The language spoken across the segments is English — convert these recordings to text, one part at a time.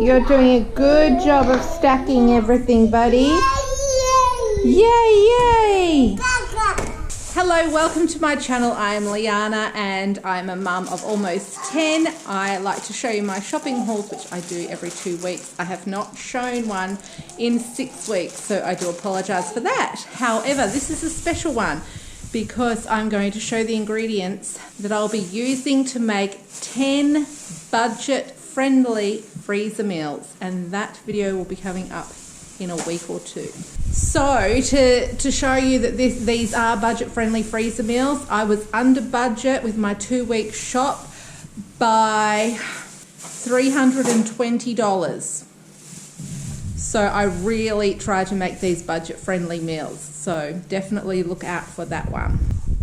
You're doing a good job of stacking everything, buddy. Yay, yay! Hello, welcome to my channel. I am Liana and I'm a mum of almost 10. I like to show you my shopping hauls, which I do every 2 weeks. I have not shown one in 6 weeks, so I do apologise for that. However, this is a special one because I'm going to show the ingredients that I'll be using to make 10 budget-friendly freezer meals, and that video will be coming up in a week or two. So to show you that these are budget-friendly freezer meals, I was under budget with my 2-week shop by $320. So I really try to make these budget-friendly meals. So definitely look out for that one.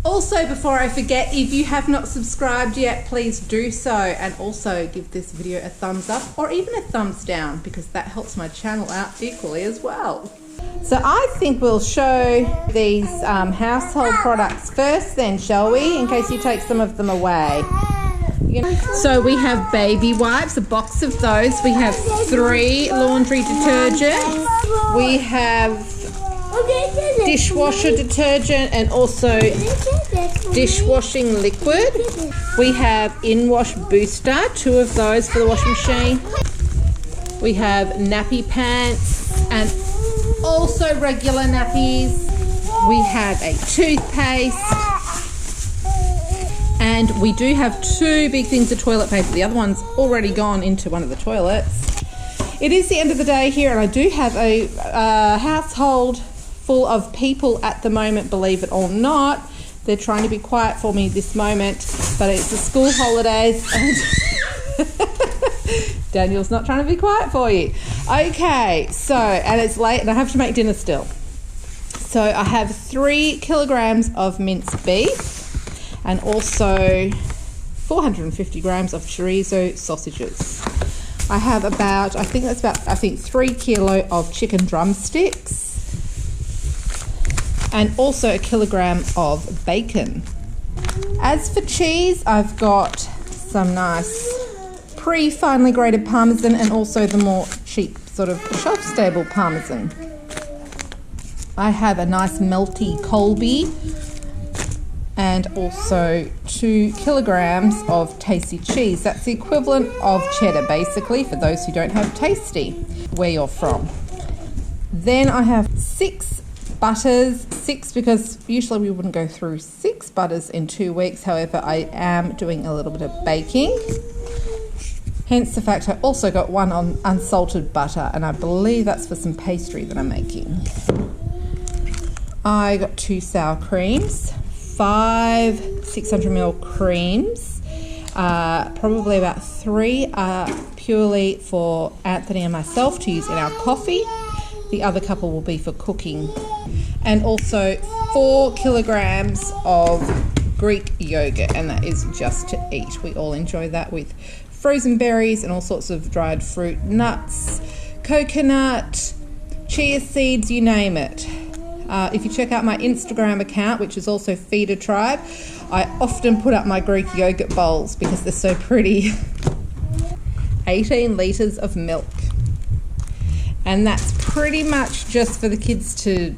Also, before I forget, if you have not subscribed yet, please do so, and also give this video a thumbs up or even a thumbs down, because that helps my channel out equally as well. So I think we'll show these household products first then, shall we? In case you take some of them away. So we have baby wipes, a box of those. We have 3 laundry detergents. We have dishwasher detergent and also dishwashing liquid. We have in-wash booster, 2 of those for the washing machine. We have nappy pants and also regular nappies. We have a toothpaste, and we do have 2 big things of toilet paper. The other one's already gone into one of the toilets. It is the end of the day here, and I do have a household full of people at the moment, believe it or not. They're trying to be quiet for me this moment, but it's the school holidays and Daniel's not trying to be quiet for you. Okay, so, and it's late and I have to make dinner still. So I have 3 kilograms of minced beef and also 450 grams of chorizo sausages. I have about, I think 3 kilo of chicken drumsticks, and also a kilogram of bacon. As for cheese, I've got some nice pre-finely grated parmesan and also the more cheap sort of shelf-stable parmesan. I have a nice melty Colby and also 2 kilograms of tasty cheese. That's the equivalent of cheddar, basically, for those who don't have tasty where you're from. Then I have 6 butters, 6 because usually we wouldn't go through 6 butters in 2 weeks. However, I am doing a little bit of baking. Hence the fact I also got 1 on unsalted butter, and I believe that's for some pastry that I'm making. I got 2 sour creams, 5 600ml creams, probably about 3 are purely for Anthony and myself to use in our coffee. The other couple will be for cooking. And also 4 kilograms of Greek yogurt, and that is just to eat. We all enjoy that with frozen berries and all sorts of dried fruit, nuts, coconut, chia seeds, you name it. If you check out my Instagram account, which is also Feeder Tribe, I often put up my Greek yogurt bowls because they're so pretty. 18 litres of milk. And that's pretty much just for the kids to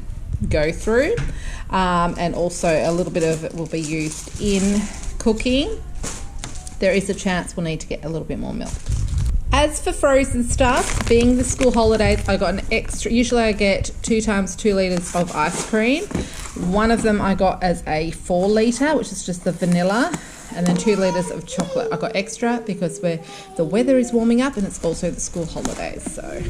go through, and also a little bit of it will be used in cooking. There is a chance we'll need to get a little bit more milk. As for frozen stuff, being the school holidays, I got an extra, usually I get 2 times 2 litres of ice cream. One of them I got as a 4 litre, which is just the vanilla, and then 2 litres of chocolate. I got extra because the weather is warming up and it's also the school holidays, so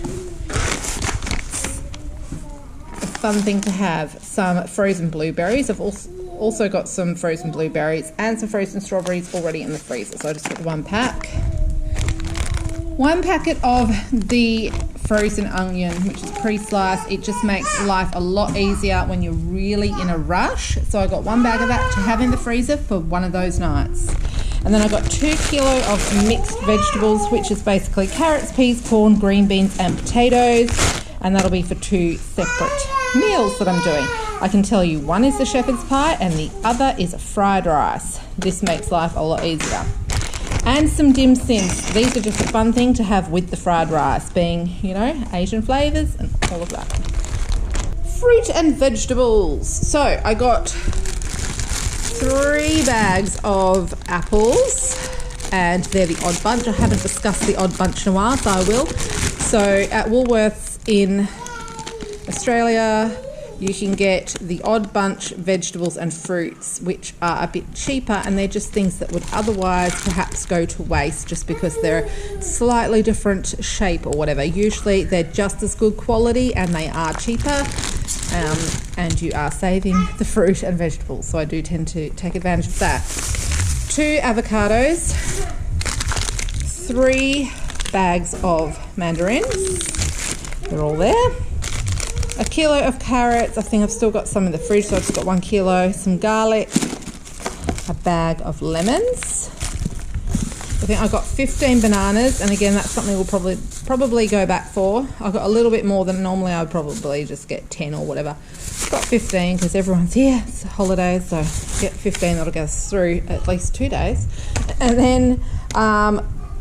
fun thing to have. Some frozen blueberries. I've also got some frozen blueberries and some frozen strawberries already in the freezer, so I just got 1 pack. 1 packet of the frozen onion, which is pre-sliced. It just makes life a lot easier when you're really in a rush. So I got 1 bag of that to have in the freezer for one of those nights. And then I got 2 kilo of mixed vegetables, which is basically carrots, peas, corn, green beans and potatoes, and that'll be for 2 separate meals that I'm doing. I can tell you one is the shepherd's pie and the other is fried rice. This makes life a lot easier. And some dim sims. These are just a fun thing to have with the fried rice, being, you know, Asian flavours and all of that. Fruit and vegetables. So I got 3 bags of apples, and they're the Odd Bunch. I haven't discussed the Odd Bunch in a while, so I will. So at Woolworths in Australia, you can get the Odd Bunch vegetables and fruits, which are a bit cheaper, and they're just things that would otherwise perhaps go to waste just because they're slightly different shape or whatever. Usually they're just as good quality and they are cheaper, and you are saving the fruit and vegetables. So I do tend to take advantage of that. 2 avocados, 3 bags of mandarins. They're all there. A kilo of carrots. I think I've still got some in the fridge, so I've just got 1 kilo. Some garlic, a bag of lemons. I think I got 15 bananas, and again, that's something we'll probably go back for. I've got a little bit more than normally. I would probably just get 10 or whatever. Got 15 because everyone's here. It's holidays, so get 15. That'll get us through at least 2 days. And then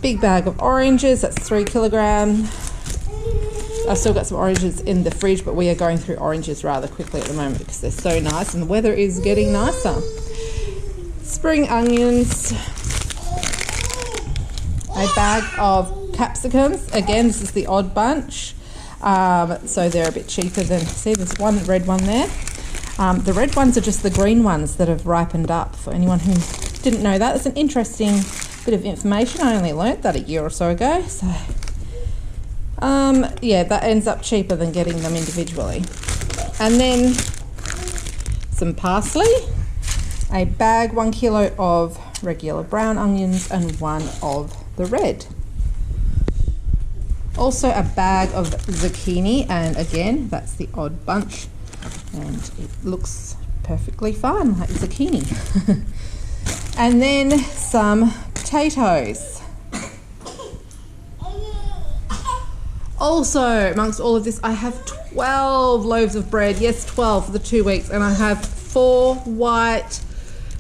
big bag of oranges. That's 3 kilograms. I've still got some oranges in the fridge, but we are going through oranges rather quickly at the moment because they're so nice and the weather is getting nicer. Spring onions, a bag of capsicums. Again, this is the Odd Bunch, so they're a bit cheaper than, see, there's one red one there. The red ones are just the green ones that have ripened up, for anyone who didn't know that. It's an interesting bit of information. I only learnt that a year or so ago, so yeah, that ends up cheaper than getting them individually. And then some parsley, a bag, 1 kilo of regular brown onions and 1 of the red. Also a bag of zucchini, and again, that's the Odd Bunch, and it looks perfectly fine like zucchini. And then some potatoes. Also, amongst all of this, I have 12 loaves of bread. Yes, 12 for the 2 weeks. And I have 4 white,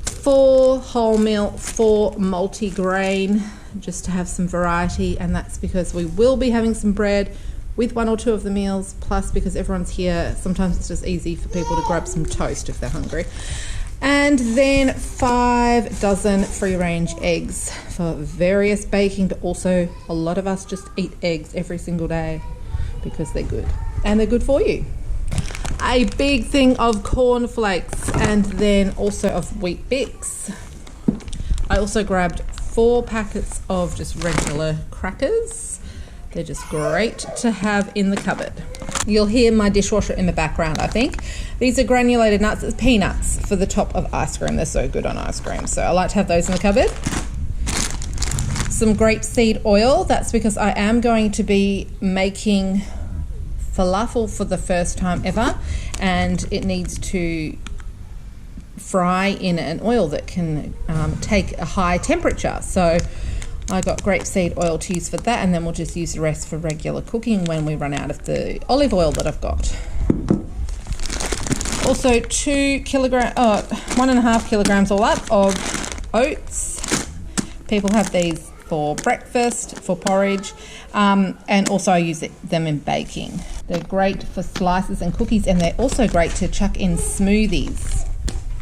4 wholemeal, 4 multi-grain, just to have some variety. And that's because we will be having some bread with 1 or 2 of the meals, plus because everyone's here, sometimes it's just easy for people to grab some toast if they're hungry. And then 5 dozen free-range eggs for various baking, but also a lot of us just eat eggs every single day because they're good. And they're good for you. A big thing of cornflakes, and then also of Wheat Bix. I also grabbed 4 packets of just regular crackers. They're just great to have in the cupboard. You'll hear my dishwasher in the background, I think. These are granulated nuts. It's peanuts for the top of ice cream. They're so good on ice cream. So I like to have those in the cupboard. Some grapeseed oil. That's because I am going to be making falafel for the first time ever, and it needs to fry in an oil that can take a high temperature. So I got grapeseed oil to use for that, and then we'll just use the rest for regular cooking when we run out of the olive oil that I've got. Also 1.5 kilograms all up of oats. People have these for breakfast, for porridge, and also I use them in baking. They're great for slices and cookies, and they're also great to chuck in smoothies.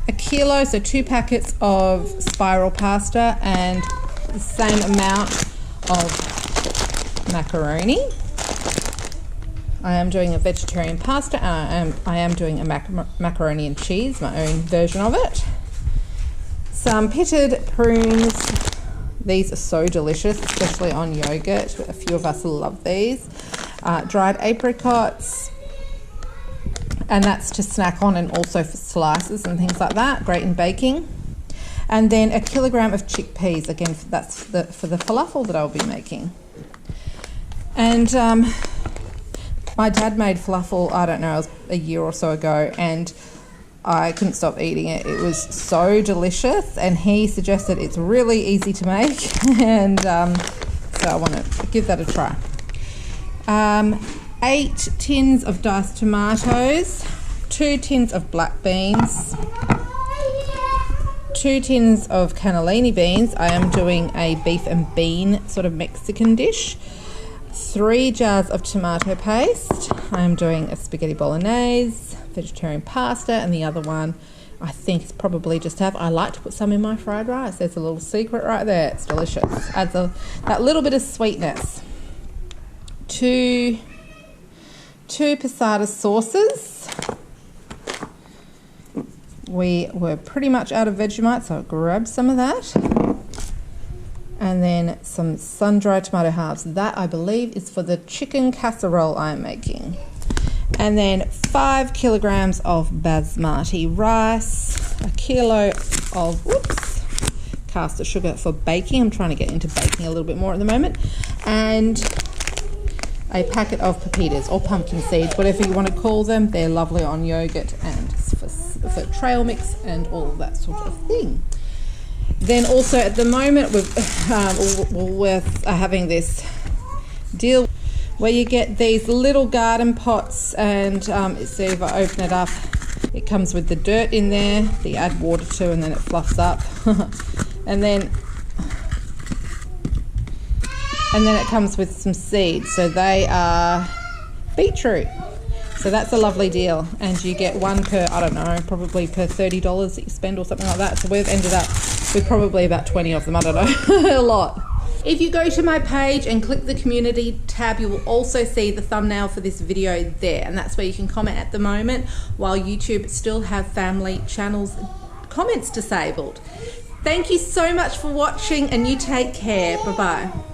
A kilo, so 2 packets of spiral pasta, and the same amount of macaroni. I am doing a vegetarian pasta, and I am doing a macaroni and cheese, my own version of it. Some pitted prunes. These are so delicious, especially on yogurt. A few of us love these. Dried apricots, and that's to snack on and also for slices and things like that. Great in baking. And then a kilogram of chickpeas. Again, that's for the falafel that I'll be making. And my dad made falafel, I don't know, it was a year or so ago, and I couldn't stop eating it. It was so delicious, and he suggested it's really easy to make, and so I want to give that a try. 8 tins of diced tomatoes, 2 tins of black beans, 2 tins of cannellini beans. I am doing a beef and bean sort of Mexican dish. 3 jars of tomato paste. I am doing a spaghetti bolognese, vegetarian pasta, and the other one I think it's probably just I like to put some in my fried rice. There's a little secret right there. It's delicious. Adds that little bit of sweetness. 2 passata sauces. We were pretty much out of Vegemite, so I grabbed some of that. And then some sun-dried tomato halves. That, I believe, is for the chicken casserole I'm making. And then 5 kilograms of basmati rice, a kilo of caster sugar for baking. I'm trying to get into baking a little bit more at the moment. And a packet of pepitas or pumpkin seeds, whatever you want to call them. They're lovely on yogurt and for trail mix and all of that sort of thing. Then also at the moment we're having this deal where you get these little garden pots, and see if I open it up, it comes with the dirt in there that you add water to, and then it fluffs up. and then it comes with some seeds. So they are beetroot. So that's a lovely deal, and you get one per, I don't know, probably per $30 that you spend or something like that. So we've ended up with probably about 20 of them, I don't know, a lot. If you go to my page and click the community tab, you will also see the thumbnail for this video there, and that's where you can comment at the moment, while YouTube still have family channels comments disabled. Thank you so much for watching, and you take care. Bye-bye.